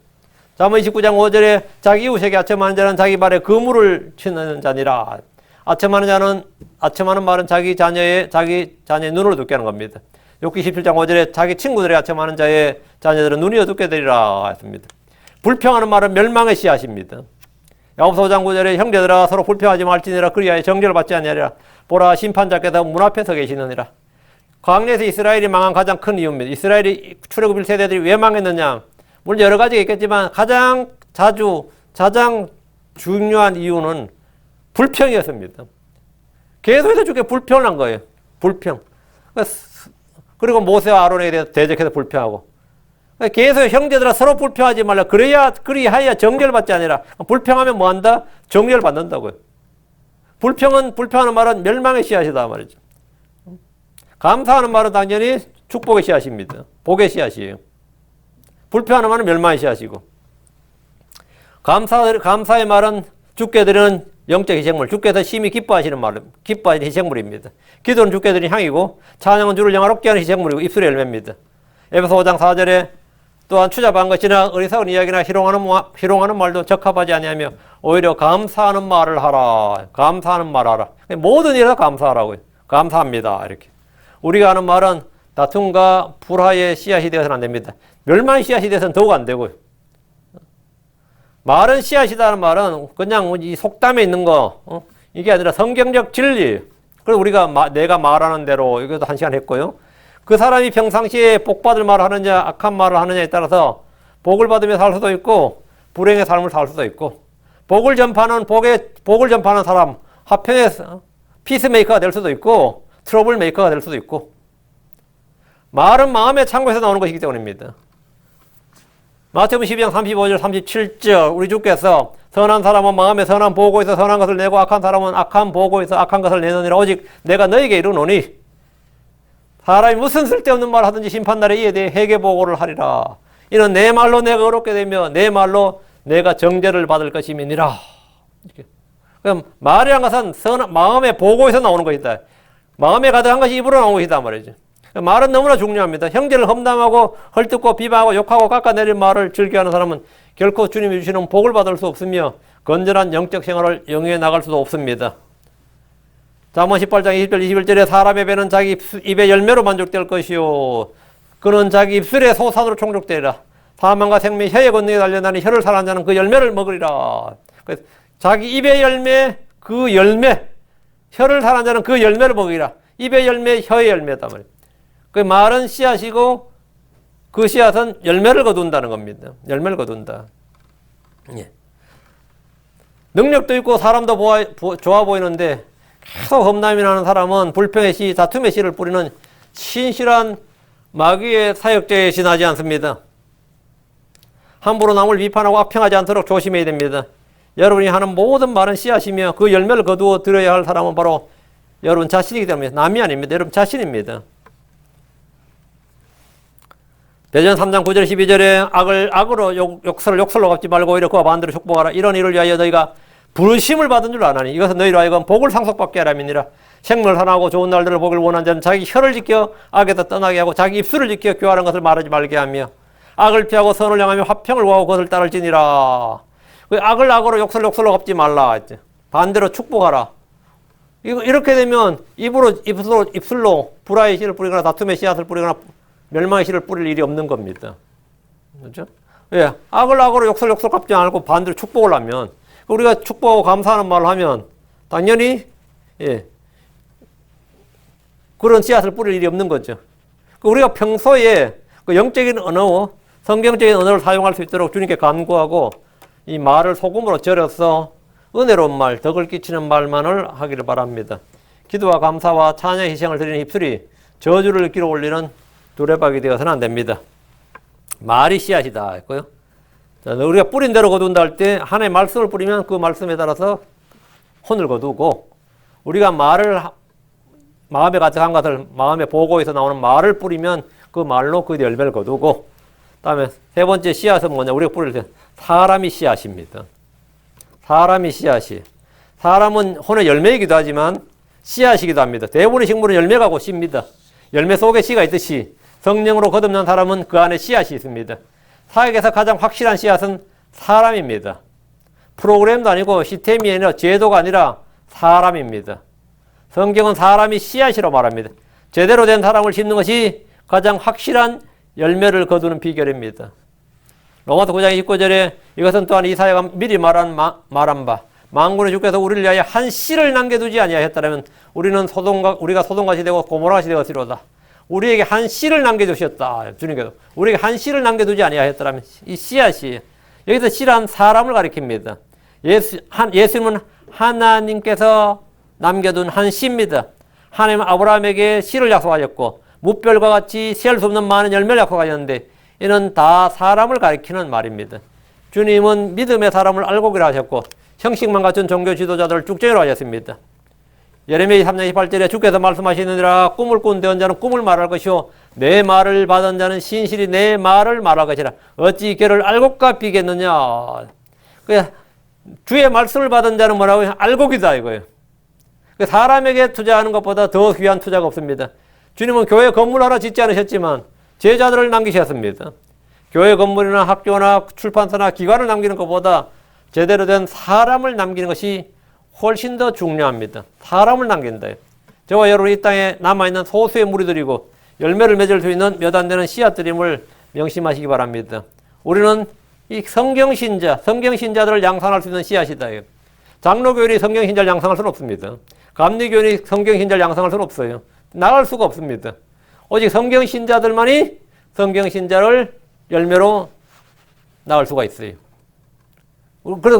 잠언 29장 5절에 자기 이웃에게 아첨하는 자는 자기 발에 그물을 치는 자니라. 아첨하는 말은 자기 자녀의 눈으로 듣게 하는 겁니다. 욥기 17장 5절에 자기 친구들에게 아첨하는 자의 자녀들은 눈이 어둡게 되리라 했습니다. 불평하는 말은 멸망의 씨앗입니다. 야고보서 5장 9절에 형제들아 서로 불평하지 말지니라 그리하여 정죄를 받지 아니하리라. 보라 심판자께서 문 앞에 서 계시느니라. 광야에서 이스라엘이 망한 가장 큰 이유입니다. 이스라엘이 출애굽 1세대들이 왜 망했느냐. 물론 여러 가지가 있겠지만 가장 중요한 이유는 불평이었습니다. 계속해서 주께 불평을 한 거예요. 불평. 그리고 모세와 아론에 대해서 대적해서 불평하고. 계속 형제들아 서로 불평하지 말라. 그리하여 정죄를 받지 아니라. 불평하면 뭐 한다? 정죄를 받는다고요. 불평하는 말은 멸망의 씨앗이다 말이죠. 감사하는 말은 당연히 축복의 씨앗입니다. 복의 씨앗이에요. 불평하는 말은 멸망의 씨앗이고. 감사의 말은 주께 드리는 영적 희생물, 주께서 심히 기뻐하시는 희생물입니다. 기도는 주께 드리는 향이고 찬양은 주를 영화롭게 하는 희생물이고 입술의 열매입니다. 에베소 5장 4절에 또한 추잡한 것이나 어리석은 이야기나 희롱하는 말도 적합하지 아니하며 오히려 감사하는 말을 하라. 감사하는 말 하라. 모든 일에 감사하라고요. 감사합니다. 이렇게. 우리가 하는 말은 다툼과 불화의 씨앗이 되어서는 안 됩니다. 멸망의 씨앗이 되어서는 더욱 안 되고요. 말은 씨앗이라는 말은 그냥 이 속담에 있는 거, 이게 아니라 성경적 진리. 그래서 우리가 내가 말하는 대로 이것도 한 시간 했고요. 그 사람이 평상시에 복 받을 말을 하느냐, 악한 말을 하느냐에 따라서 복을 받으며 살 수도 있고, 불행의 삶을 살 수도 있고, 복을 전파하는 사람, 화평의 피스메이커가 될 수도 있고, 트러블 메이커가 될 수도 있고, 말은 마음의 창고에서 나오는 것이기 때문입니다. 마태복음 12장 35절 37절 우리 주께서 선한 사람은 마음에 선한 보고에서 선한 것을 내고 악한 사람은 악한 보고에서 악한 것을 내느니라. 오직 내가 너에게 이르노니 사람이 무슨 쓸데없는 말을 하든지 심판날에 이에 대해 회개보고를 하리라. 이는 내 말로 내가 어렵게 되며 내 말로 내가 정죄를 받을 것임이니라. 그럼 말이란 것은 마음의 보고에서 나오는 것이다. 마음에 가득한 것이 입으로 나오는 것이다 말이죠. 말은 너무나 중요합니다. 형제를 험담하고 헐뜯고 비방하고 욕하고 깎아내릴 말을 즐겨하는 사람은 결코 주님이 주시는 복을 받을 수 없으며 건전한 영적 생활을 영위해 나갈 수도 없습니다. 잠언 18장 20절 21절에 사람의 배는 자기 입의 열매로 만족될 것이요 그는 자기 입술의 소산으로 충족되리라. 사망과 생명이 혀의 권능에 달려나니 혀를 사랑하는 자는 그 열매를 먹으리라. 그래서 자기 입의 열매, 그 열매, 혀를 사랑하는 자는 그 열매를 먹으리라. 입의 열매, 혀의 열매다 말이에요. 그 말은 씨앗이고 그 씨앗은 열매를 거둔다는 겁니다. 열매를 거둔다. 예. 능력도 있고 사람도 좋아 보이는데 계속 험담이 나는 사람은 불평의 씨, 다툼의 씨를 뿌리는 신실한 마귀의 사역자에 지나지 않습니다. 함부로 남을 비판하고 악평하지 않도록 조심해야 됩니다. 여러분이 하는 모든 말은 씨앗이며 그 열매를 거두어 드려야 할 사람은 바로 여러분 자신이기 때문에 남이 아닙니다. 여러분 자신입니다. 대전 3장 9절 12절에 악을 악으로 욕설을 욕설로 갚지 말고 오히려 그와 반대로 축복하라. 이런 일을 위하여 너희가 부르심을 받은 줄 아나니 이것은 너희로 하여금 복을 상속받게 하람이니라. 생물 하나하고 좋은 날들을 보길 원하는 자는 자기 혀를 지켜 악에서 떠나게 하고 자기 입술을 지켜 교활한 것을 말하지 말게 하며 악을 피하고 선을 향하며 화평을 구하고 그것을 따를지니라. 악을 악으로 욕설로 갚지 말라. 반대로 축복하라. 이렇게 되면 입술로 불화의 씨를 뿌리거나 다툼의 씨앗을 뿌리거나 멸망의 씨를 뿌릴 일이 없는 겁니다. 그렇죠? 예, 악을 악으로 욕설 갚지 않고 반대로 축복을 하면 우리가 축복하고 감사하는 말을 하면 당연히 그런 씨앗을 뿌릴 일이 없는 거죠. 우리가 평소에 그 영적인 언어, 성경적인 언어를 사용할 수 있도록 주님께 간구하고 이 말을 소금으로 절여서 은혜로운 말, 덕을 끼치는 말만을 하기를 바랍니다. 기도와 감사와 찬양의 희생을 드리는 입술이 저주를 끼러 올리는 두레박이 되어서는 안 됩니다. 말이 씨앗이다 했고요. 우리가 뿌린 대로 거둔다 할 때 하나의 말씀을 뿌리면 그 말씀에 따라서 혼을 거두고 우리가 마음에 가득한 것을 마음에 보고에서 나오는 말을 뿌리면 그 말로 그 열매를 거두고 다음에 세 번째 씨앗은 뭐냐 우리가 뿌릴 때 사람이 씨앗입니다. 사람이 씨앗이 사람은 혼의 열매이기도 하지만 씨앗이기도 합니다. 대부분의 식물은 열매가 곧 씨입니다. 열매 속에 씨가 있듯이 성령으로 거듭난 사람은 그 안에 씨앗이 있습니다. 사역에서 가장 확실한 씨앗은 사람입니다. 프로그램도 아니고 시스템이 아니라 제도가 아니라 사람입니다. 성경은 사람이 씨앗이라고 말합니다. 제대로 된 사람을 심는 것이 가장 확실한 열매를 거두는 비결입니다. 로마서 9장 29절에 이것은 또한 이사야가 미리 말한 바 만군의 주께서 우리를 위하여 한 씨를 남겨두지 아니하였다면 우리가 소돔같이 되고 고모라같이 되었으리로다. 우리에게 한 씨를 남겨두셨다. 주님께서 우리에게 한 씨를 남겨두지 아니하였다면 이 씨앗이 여기서 씨란 사람을 가리킵니다. 예수님은 하나님께서 남겨둔 한 씨입니다. 하나님은 아브라함에게 씨를 약속하셨고 무별과 같이 세할 수 없는 많은 열매를 약속하셨는데 이는 다 사람을 가리키는 말입니다. 주님은 믿음의 사람을 알고기라 하셨고 형식만 갖춘 종교 지도자들을 쭉정이로 하셨습니다. 예레미야 3장 28절에 주께서 말씀하시느니라 꿈을 꾼 대언자는 꿈을 말할 것이요 내 말을 받은 자는 신실히 내 말을 말할 것이라 어찌 걔를 알고까 비겠느냐. 주의 말씀을 받은 자는 뭐라고 알고기다 이거예요. 사람에게 투자하는 것보다 더 귀한 투자가 없습니다. 주님은 교회 건물 하나 짓지 않으셨지만 제자들을 남기셨습니다. 교회 건물이나 학교나 출판사나 기관을 남기는 것보다 제대로 된 사람을 남기는 것이 훨씬 더 중요합니다. 사람을 남긴다. 저와 여러분 이 땅에 남아있는 소수의 무리들이고 열매를 맺을 수 있는 몇 안 되는 씨앗들임을 명심하시기 바랍니다. 우리는 이 성경신자, 성경신자들을 양산할 수 있는 씨앗이다. 장로교인이 성경신자를 양산할 수는 없습니다. 감리교인이 성경신자를 양산할 수는 없어요. 나갈 수가 없습니다. 오직 성경신자들만이 성경신자를 열매로 나갈 수가 있어요. 그래서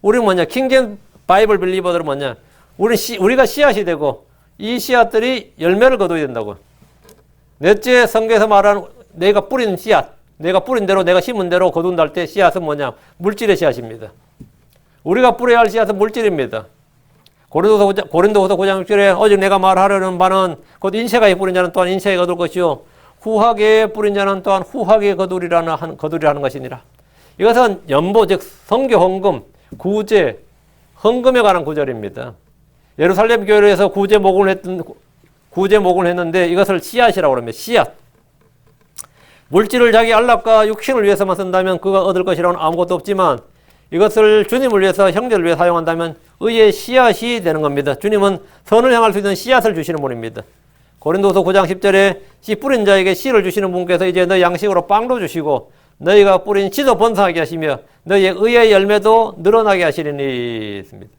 우리는 뭐냐? 킹제임스 바이블 빌리버들은 뭐냐? 우리가 씨앗이 되고 이 씨앗들이 열매를 거둬야 된다고. 넷째 성경에서 말하는 내가 뿌린 씨앗, 내가 뿌린 대로 내가 심은 대로 거둔다 할 때 씨앗은 뭐냐? 물질의 씨앗입니다. 우리가 뿌려야 할 씨앗은 물질입니다. 고린도후서 9장 6절에 오직 내가 말하려는 바는 곧 인색하게 뿌린 자는 또한 인색하게 거둘 것이요 후하게 뿌린 자는 또한 후하게 거두리라 하는 것이니라. 이것은 연보 즉 성교 헌금, 구제, 헌금에 관한 구절입니다. 예루살렘 교회에서 구제 목을 했는데 이것을 씨앗이라고 합니다. 씨앗. 물질을 자기 안락과 육신을 위해서만 쓴다면 그가 얻을 것이라고는 아무것도 없지만 이것을 주님을 위해서 형제를 위해 사용한다면 의의 씨앗이 되는 겁니다. 주님은 선을 향할 수 있는 씨앗을 주시는 분입니다. 고린도서 9장 10절에 씨 뿌린 자에게 씨를 주시는 분께서 이제 너 양식으로 빵도 주시고 너희가 뿌린 씨도 번성하게 하시며 너희의 의의 열매도 늘어나게 하시리니 있습니다.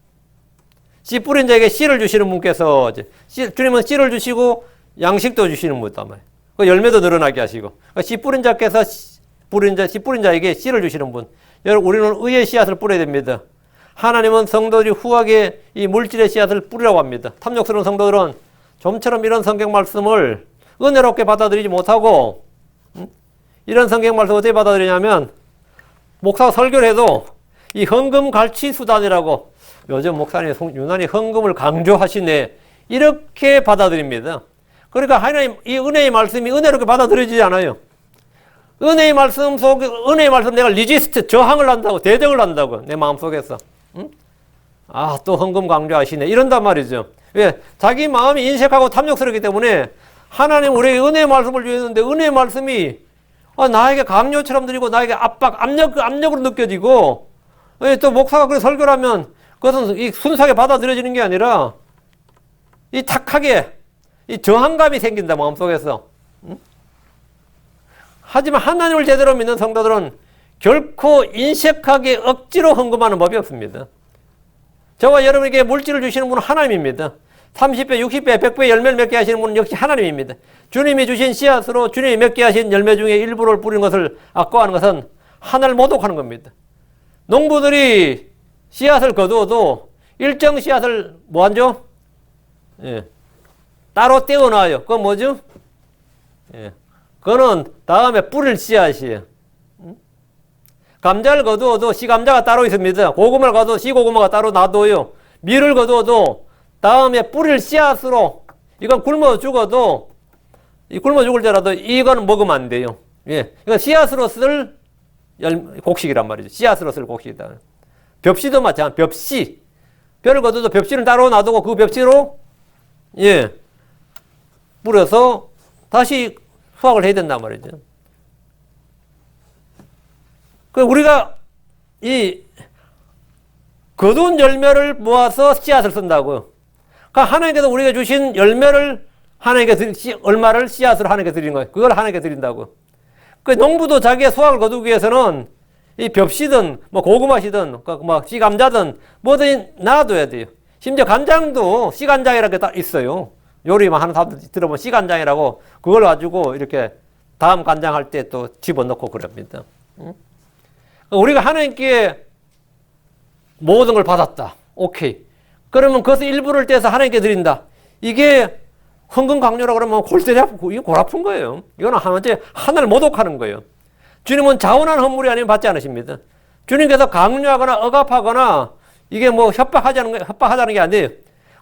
씨 뿌린 자에게 씨를 주시는 분께서 주님은 씨를 주시고 양식도 주시는 분이단 말이에요. 그 열매도 늘어나게 하시고 씨 뿌린 자께서 씨 뿌린 자에게 씨를 주시는 분. 여러분 우리는 의의 씨앗을 뿌려야 됩니다. 하나님은 성도들이 후하게 이 물질의 씨앗을 뿌리라고 합니다. 탐욕스러운 성도들은 좀처럼 이런 성경 말씀을 은혜롭게 받아들이지 못하고 이런 성경 말씀 어떻게 받아들이냐면 목사가 설교를 해도 이 헌금 갈취 수단이라고 요즘 목사님이 유난히 헌금을 강조하시네 이렇게 받아들입니다. 그러니까 하나님 이 은혜의 말씀이 은혜롭게 받아들여지지 않아요. 은혜의 말씀 속에 은혜의 말씀 내가 리지스트 저항을 한다고 대적을 한다고 내 마음속에서 또 헌금 강조하시네 이런단 말이죠. 왜? 자기 마음이 인색하고 탐욕스럽기 때문에 하나님 우리에게 은혜의 말씀을 주셨는데 은혜의 말씀이 나에게 강요처럼 들리고 나에게 압력으로 느껴지고 또 목사가 그렇게 설교를 하면 그것은 이 순수하게 받아들여지는 게 아니라 이 탁하게 이 저항감이 생긴다 마음속에서. 하지만 하나님을 제대로 믿는 성도들은 결코 인색하게 억지로 헌금하는 법이 없습니다. 저와 여러분에게 물질을 주시는 분은 하나님입니다. 30배, 60배, 100배 열매를 맺게 하시는 분은 역시 하나님입니다. 주님이 주신 씨앗으로 주님이 맺게 하신 열매 중에 일부를 뿌리는 것을 아까워하는 것은 하나를 모독하는 겁니다. 농부들이 씨앗을 거두어도 일정 씨앗을 뭐하죠? 따로 떼어놔요. 그건 뭐죠? 그거는 다음에 뿌릴 씨앗이에요. 감자를 거두어도 씨감자가 따로 있습니다. 고구마를 거두어도 씨고구마가 따로 놔둬요. 밀을 거두어도 다음에 뿌릴 씨앗으로 이건 굶어 죽어도 굶어 죽을지라도 이건 먹으면 안 돼요. 이건 씨앗으로 쓸 곡식이란 말이죠. 씨앗으로 쓸 곡식이다. 벽씨도 마찬가지. 벽씨. 벼를 거둬도 벽씨를 따로 놔두고 그 벽씨로 뿌려서 다시 수확을 해야 된단 말이죠. 우리가 이 거둔 열매를 모아서 씨앗을 쓴다고요. 그러니까 하나님께서 우리가 주신 열매를 얼마를 씨앗으로 하나님께 드리는 거예요. 그걸 하나님께 드린다고. 그 농부도 자기의 수확을 거두기 위해서는 이 벽씨든 뭐 고구마씨든 뭐 씨감자든 뭐든 놔둬야 돼요. 심지어 간장도 씨간장이라는 게 딱 있어요. 요리만 하는 사람들 들어보면 씨간장이라고 그걸 가지고 이렇게 다음 간장 할 때 또 집어넣고 그럽니다. 우리가 하나님께 모든 걸 받았다. 오케이. 그러면 그것을 일부를 떼서 하나님께 드린다. 이게 헌금 강요라고 그러면 골때리 아프고 이게 골 아픈 거예요. 이거는 하나를 모독하는 거예요. 주님은 자원한 헌물이 아니면 받지 않으십니다. 주님께서 강요하거나 억압하거나 이게 뭐 협박하자는 게 아니에요.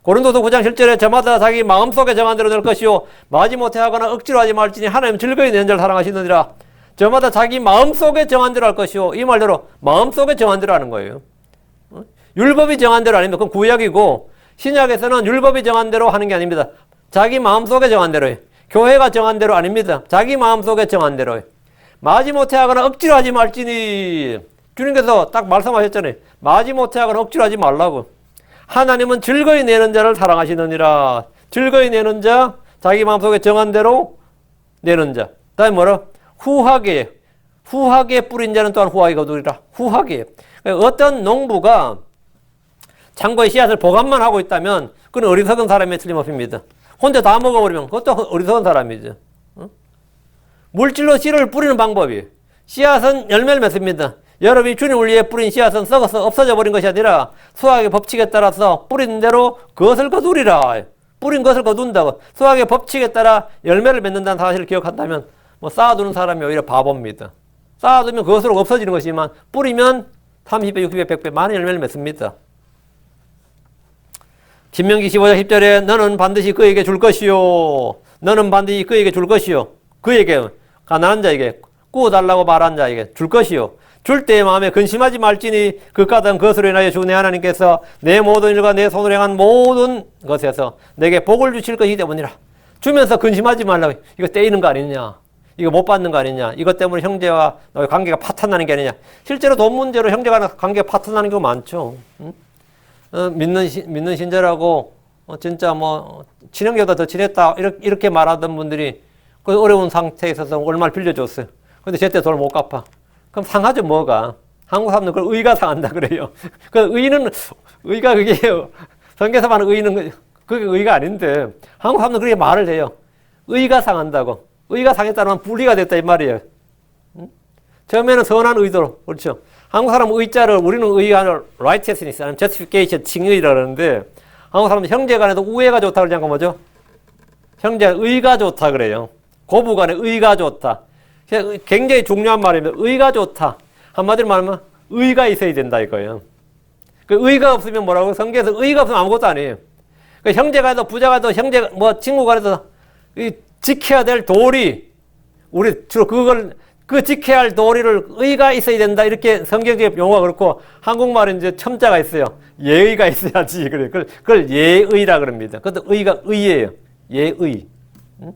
고린도서 9장 7절에 저마다 자기 마음속에 정한 대로 될 것이요 마지못해 하거나 억지로 하지 말지니 하나님 즐거이 낸 자를 사랑하시느니라. 저마다 자기 마음속에 정한 대로 할 것이요 이 말대로 마음속에 정한 대로 하는 거예요. 율법이 정한 대로 아니면 그건 구약이고 신약에서는 율법이 정한 대로 하는 게 아닙니다. 자기 마음속에 정한 대로예요. 교회가 정한 대로 아닙니다. 자기 마음속에 정한 대로예요. 마지못해 하거나 억지로 하지 말지니 주님께서 딱 말씀하셨잖아요. 마지못해 하거나 억지로 하지 말라고. 하나님은 즐거이 내는 자를 사랑하시느니라. 즐거이 내는 자, 자기 마음속에 정한 대로 내는 자. 다음에 뭐라? 후하게 뿌린 자는 또한 후하게 거두리라. 후하게. 어떤 농부가 창고에 씨앗을 보관만 하고 있다면 그건 어리석은 사람이 틀림없습니다. 혼자 다 먹어버리면 그것도 어리석은 사람이죠. 물질로 씨를 뿌리는 방법이, 씨앗은 열매를 맺습니다. 여러분이 주님을 위해 뿌린 씨앗은 썩어서 없어져 버린 것이 아니라 수학의 법칙에 따라서 뿌린 대로 그것을 거두리라. 뿌린 것을 거둔다고. 수학의 법칙에 따라 열매를 맺는다는 사실을 기억한다면 뭐 쌓아두는 사람이 오히려 바보입니다. 쌓아두면 그것으로 없어지는 것이지만 뿌리면 30배, 60배, 100배 많은 열매를 맺습니다. 신명기 15장 10절에 너는 반드시 그에게 줄 것이요. 너는 반드시 그에게 줄 것이요. 그에게, 가난한 자에게, 구워달라고 말한 자에게 줄 것이요. 줄 때의 마음에 근심하지 말지니 그 까닭은 그것으로 인하여 주 내 하나님께서 내 모든 일과 내 손으로 행한 모든 것에서 내게 복을 주실 것이기 때문이라. 주면서 근심하지 말라고. 이거 떼이는 거 아니냐. 이거 못 받는 거 아니냐. 이것 때문에 형제와 너의 관계가 파탄나는 게 아니냐. 실제로 돈 문제로 형제가 관계가 파탄나는 경우 많죠. 응? 믿는 신자라고 진짜 뭐 친형제보다 더 친했다 이렇게 말하던 분들이 그 어려운 상태에 있어서 얼마를 빌려줬어요. 근데 제때 돈을 못 갚아. 그럼 상하죠 뭐가. 한국 사람들은 그걸 의가 상한다 그래요. 그 의가 그게 성경에서 말하는 의는 그게 의가 아닌데 한국 사람들은 그렇게 말을 해요. 의가 상한다고. 의가 상했다는 분리가 됐다 이 말이에요. 처음에는 선한 의도로, 그렇죠. 한국 사람은 의자를, 우리는 의가 righteousness, 아니면 justification, 칭의라 그러는데, 한국 사람은 형제 간에도 우애가 좋다 그러지 않고 뭐죠? 형제 의가 좋다 그래요. 고부 간에 의가 좋다. 굉장히 중요한 말입니다. 의가 좋다. 한마디로 말하면 의가 있어야 된다 이거예요. 그 의가 없으면 뭐라고? 성경에서 의가 없으면 아무것도 아니에요. 그 형제 간에도 부자 간에도 형제, 뭐 친구 간에도 지켜야 될 도리, 우리 주로 그 지켜야 할 도리를 의가 있어야 된다. 이렇게 성경적 용어가 그렇고, 한국말은 이제 첨자가 있어요. 예의가 있어야지. 그래. 그걸 예의라 그럽니다. 그것도 의가 의예요. 예의. 응?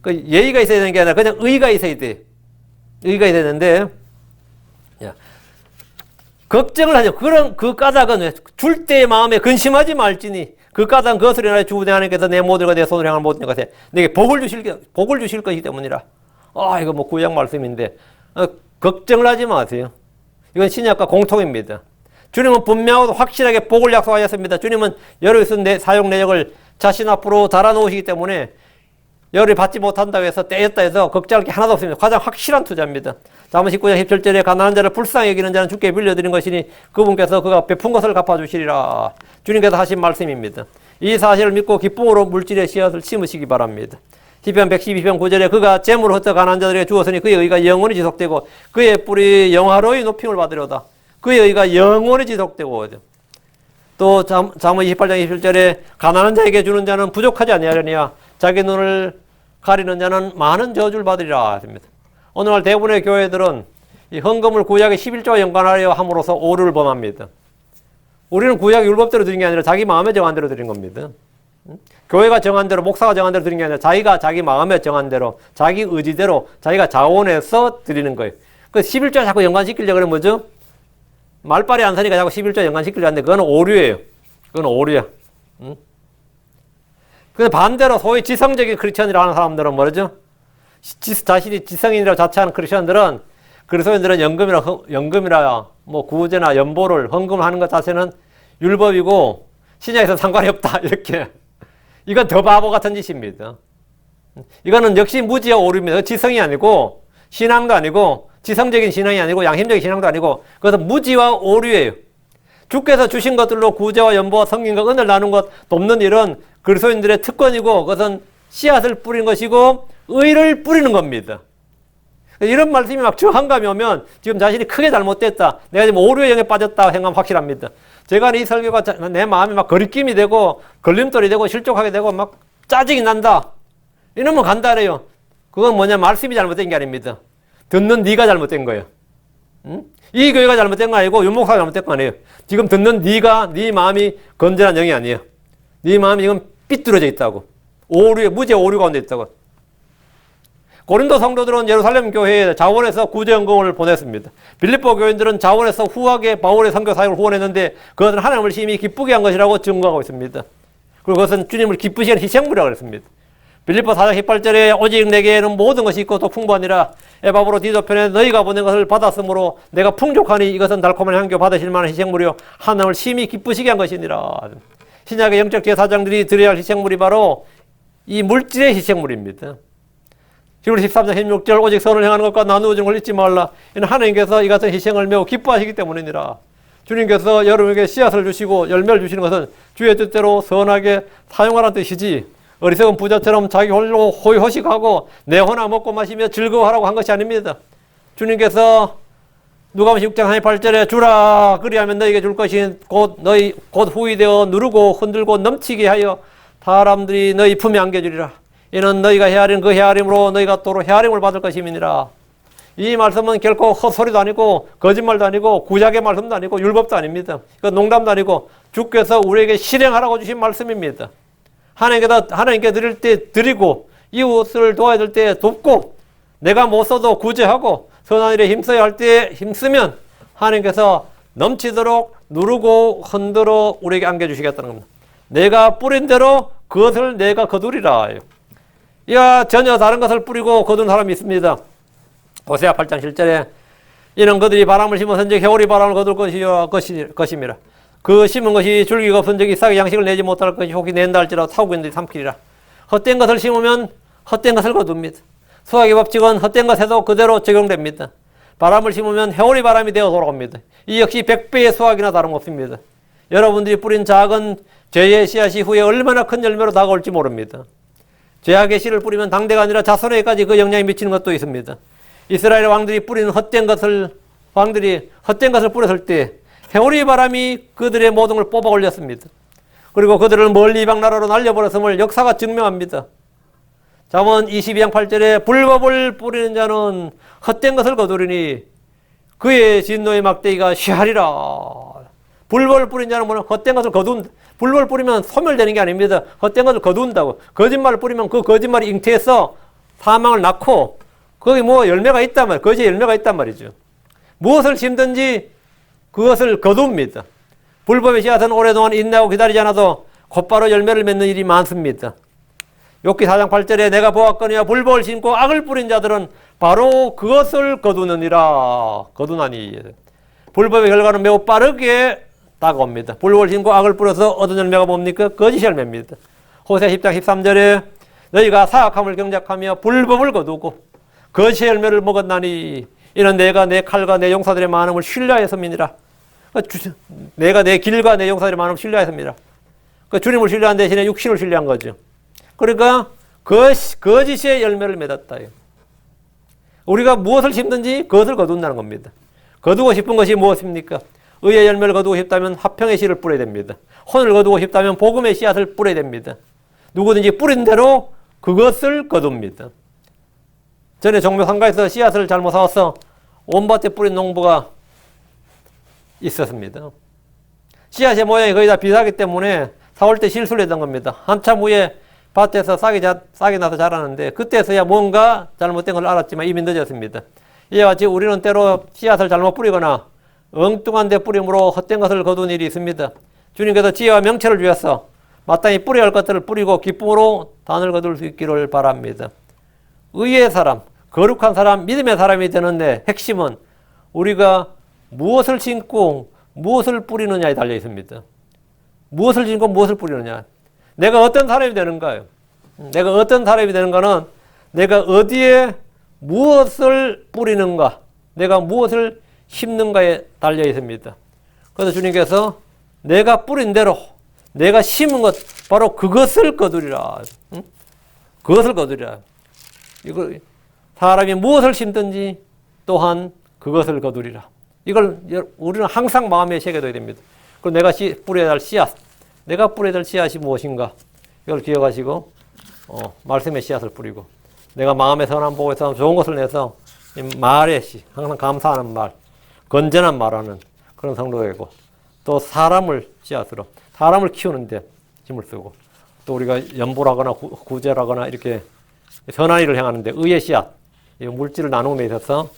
그 예의가 있어야 되는 게 아니라 그냥 의가 있어야 돼. 의가 있어야 되는데, 걱정을 하죠. 그 까닭은 줄 때의 마음에 근심하지 말지니, 그 까닭은 그것을 인하여 주 내 하나님께서 내 모든 것에 내 손으로 향한 모든 것에 내게 복을 주실 것이기 때문이라. 이거 뭐 구약 말씀인데, 걱정을 하지 마세요. 이건 신약과 공통입니다. 주님은 분명하고 확실하게 복을 약속하셨습니다. 주님은 여러분이 쓴 사용 내역을 자신 앞으로 달아놓으시기 때문에 여러분이 받지 못한다고 해서 떼였다 해서 걱정할 게 하나도 없습니다. 가장 확실한 투자입니다. 잠언 19장 17절에 가난한 자를 불쌍히 여기는 자는 주께 빌려드린 것이니 그분께서 그가 베푼 것을 갚아주시리라. 주님께서 하신 말씀입니다. 이 사실을 믿고 기쁨으로 물질의 씨앗을 심으시기 바랍니다. 시편 112편 9절에 그가 재물을 흩어 가난한 자들에게 주었으니 그의 의가 영원히 지속되고 그의 뿌리 영화로이 높임을 받으려다. 그의 의가 영원히 지속되고. 또 잠언 28장 21절에 가난한 자에게 주는 자는 부족하지 아니하려니와 자기 눈을 가리는 자는 많은 저주를 받으리라 했습니다. 오늘날 대부분의 교회들은 이 헌금을 구약의 11조와 연관하려 함으로써 오류를 범합니다. 우리는 구약 율법대로 드린 게 아니라 자기 마음에 정한 대로 드린 겁니다. 교회가 정한 대로, 목사가 정한 대로 드린 게 아니라 자기가 자기 마음에 정한 대로, 자기 의지대로, 자기가 자원해서 드리는 거예요. 그 11조 자꾸 연관시키려고 그러면 뭐죠? 말빨이 안 서니까 자꾸 11조 연관시키려고 하는데 그건 오류예요. 그건 오류야. 근데 반대로 소위 지성적인 크리스천이라고 하는 사람들은 뭐죠? 자신이 지성인이라고 자처하는 크리스천들은, 그리스도인들은 연금이라 뭐 구제나 연보를 헌금하는 것 자체는 율법이고 신약에서 상관이 없다 이렇게. 이건 더 바보 같은 짓입니다. 이거는 역시 무지와 오류입니다. 지성이 아니고 신앙도 아니고 지성적인 신앙이 아니고 양심적인 신앙도 아니고 그것은 무지와 오류예요. 주께서 주신 것들로 구제와 연보와 성경과 은혜를 나눈 것 돕는 일은 그리스도인들의 특권이고 그것은 씨앗을 뿌리는 것이고 의를 뿌리는 겁니다. 이런 말씀이 막 저항감이 오면 지금 자신이 크게 잘못됐다, 내가 지금 오류의 영에 빠졌다 생각하면 확실합니다. 제가 이 설교가 내 마음에 막 거리낌이 되고 걸림돌이 되고 실족하게 되고 막 짜증이 난다 이러면 간단해요. 그건 뭐냐, 말씀이 잘못된 게 아닙니다. 듣는 네가 잘못된 거예요. 응? 이 교회가 잘못된 거 아니고 윤목사가 잘못된 거 아니에요. 지금 듣는 네가, 네 마음이 건전한 영이 아니에요. 네 마음이 지금 삐뚤어져 있다고. 오류에, 무죄 오류 가운데 있다고. 고린도 성도들은 예루살렘 교회에 자원해서 구제연금을 보냈습니다. 빌립보 교인들은 자원해서 후하게 바울의 선교 사역을 후원했는데 그것은 하나님을 심히 기쁘게 한 것이라고 증거하고 있습니다. 그리고 그것은 주님을 기쁘시게 하는 희생물이라고 했습니다. 빌립보 4장 18절에 오직 내게는 모든 것이 있고 또 풍부하니라. 에바브로 디도편에 너희가 보낸 것을 받았으므로 내가 풍족하니 이것은 달콤한 향교 받으실 만한 희생물이요 하나님을 심히 기쁘시게 한 것이니라. 신약의 영적 제사장들이 드려야 할 희생물이 바로 이 물질의 희생물입니다. 히브리 13장 16절 오직 선을 행하는 것과 나누어진 걸 잊지 말라. 이는 하나님께서 이 같은 희생을 매우 기뻐하시기 때문이니라. 주님께서 여러분에게 씨앗을 주시고 열매를 주시는 것은 주의 뜻대로 선하게 사용하라는 뜻이지 어리석은 부자처럼 자기 홀로 호의호식하고 내 혼나 먹고 마시며 즐거워하라고 한 것이 아닙니다. 주님께서 누가복음 6장 38절에 주라 그리하면 너희에게 줄 것이 곧 후히 되어 누르고 흔들고 넘치게 하여 사람들이 너희 품에 안겨주리라. 이는 너희가 헤아린 그 헤아림으로 너희가 또로 헤아림을 받을 것임이니라. 이 말씀은 결코 헛소리도 아니고 거짓말도 아니고 구약의 말씀도 아니고 율법도 아닙니다. 농담도 아니고 주께서 우리에게 실행하라고 주신 말씀입니다. 하나님께 드릴 때 드리고 이웃을 도와야 될 때 돕고 내가 못 써도 구제하고 선한 일에 힘써야 할 때 힘쓰면 하나님께서 넘치도록 누르고 흔들어 우리에게 안겨주시겠다는 겁니다. 내가 뿌린 대로 그것을 내가 거두리라. 이와 전혀 다른 것을 뿌리고 거둔 사람이 있습니다. 호세아 8장 7절에 이는 그들이 바람을 심어선즉 해오리 바람을 거둘 것임이라. 그 심은 것이 줄기가 없은즉 싹의 양식을 내지 못할 것이 혹시 낸다 할지라도 사국인들이 삼키리라. 헛된 것을 심으면 헛된 것을 거둡니다. 수학의 법칙은 헛된 것에도 그대로 적용됩니다. 바람을 심으면 해오리 바람이 되어 돌아옵니다. 이 역시 100배의 수학이나 다름없습니다. 여러분들이 뿌린 작은 죄의 씨앗이 후에 얼마나 큰 열매로 다가올지 모릅니다. 죄악의 씨를 뿌리면 당대가 아니라 자손에게까지 그 영향이 미치는 것도 있습니다. 이스라엘 왕들이 뿌리는 헛된 것을 뿌렸을 때 해오리 바람이 그들의 모든 걸 뽑아 올렸습니다. 그리고 그들을 멀리 이방 나라로 날려버렸음을 역사가 증명합니다. 잠언 22장 8절에 불법을 뿌리는 자는 헛된 것을 거두리니 그의 진노의 막대기가 쉬하리라. 불법을 뿌린 자는 뭐냐? 헛된 것을 거둔다. 불법을 뿌리면 소멸되는 게 아닙니다. 헛된 것을 거둔다고. 거짓말을 뿌리면 그 거짓말이 잉태해서 사망을 낳고 거기 열매가 있단 말이에요. 거기에 열매가 있단 말이죠. 무엇을 심든지 그것을 거둡니다. 불법의 씨앗은 오랫동안 인내하고 기다리지 않아도 곧바로 열매를 맺는 일이 많습니다. 욥기 4장 8절에 내가 보았거니와 불법을 심고 악을 뿌린 자들은 바로 그것을 거두나니. 불법의 결과는 매우 빠르게 다가옵니다. 불법을 심고 악을 뿌려서 얻은 열매가 뭡니까? 거짓 열매입니다. 호세아 10장 13절에 너희가 사악함을 경작하며 불법을 거두고 거짓 열매를 먹었나니 이는 내가 내 칼과 내 용사들의 많음을 신뢰하였음이니라. 내가 내 길과 내 용사들의 많음을 신뢰하였습니다. 주님을 신뢰한 대신에 육신을 신뢰한 거죠. 그러니까 거짓의 열매를 맺었다. 우리가 무엇을 심든지 그것을 거둔다는 겁니다. 거두고 싶은 것이 무엇입니까? 의의 열매를 거두고 싶다면 화평의 씨를 뿌려야 됩니다. 혼을 거두고 싶다면 복음의 씨앗을 뿌려야 됩니다. 누구든지 뿌린 대로 그것을 거둡니다. 전에 종묘 상가에서 씨앗을 잘못 사와서 온 밭에 뿌린 농부가 있었습니다. 씨앗의 모양이 거의 다 비슷하기 때문에 사올 때 실수를 했던 겁니다. 한참 후에 밭에서 싹이 나서 자라는데 그때서야 뭔가 잘못된 걸 알았지만 이미 늦었습니다. 이와 같이 우리는 때로 씨앗을 잘못 뿌리거나 엉뚱한 데 뿌림으로 헛된 것을 거둔 일이 있습니다. 주님께서 지혜와 명철을 주셔서 마땅히 뿌려야 할 것들을 뿌리고 기쁨으로 단을 거둘 수 있기를 바랍니다. 의의 사람, 거룩한 사람, 믿음의 사람이 되는데 핵심은 우리가 무엇을 심고 무엇을 뿌리느냐에 달려 있습니다. 무엇을 심고 무엇을 뿌리느냐. 내가 어떤 사람이 되는가요? 내가 어떤 사람이 되는가는 내가 어디에 무엇을 뿌리는가, 내가 무엇을 심는가에 달려 있습니다. 그래서 주님께서 내가 뿌린 대로 내가 심은 것 바로 그것을 거두리라. 응? 그것을 거두리라. 이거 사람이 무엇을 심든지 또한 그것을 거두리라. 이걸 우리는 항상 마음에 새겨둬야 됩니다. 그리고 내가 뿌려야 할 씨앗, 내가 뿌려야 될 씨앗이 무엇인가 이걸 기억하시고 말씀의 씨앗을 뿌리고 내가 마음의 선한 복에서 좋은 것을 내서 말의 씨, 항상 감사하는 말, 건전한 말하는 그런 성도가 되고 또 사람을 씨앗으로 사람을 키우는데 힘을 쓰고 또 우리가 연보라거나 구제라거나 이렇게 선한 일을 행하는데 의의 씨앗, 이 물질을 나눔에 있어서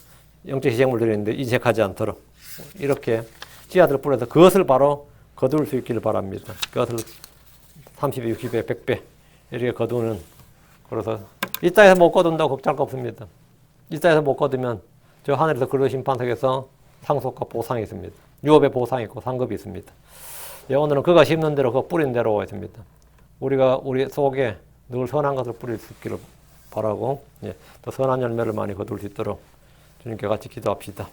영적 희생물들이 있는데 인색하지 않도록 이렇게 씨앗을 뿌려서 그것을 바로 거둘 수 있기를 바랍니다. 그것을 30배, 60배, 100배 이렇게 거두는, 그래서 이 땅에서 못 거둔다고 걱정할 거 없습니다. 이 땅에서 못 거두면 저 하늘에서 근로 심판석에서 상속과 보상이 있습니다. 유업의 보상이 있고 상급이 있습니다. 예, 오늘은 그가 심는 대로 그가 뿌린 대로 있습니다. 우리가 우리 속에 늘 선한 것을 뿌릴 수 있기를 바라고, 예, 또 선한 열매를 많이 거둘 수 있도록 주님께 같이 기도합시다.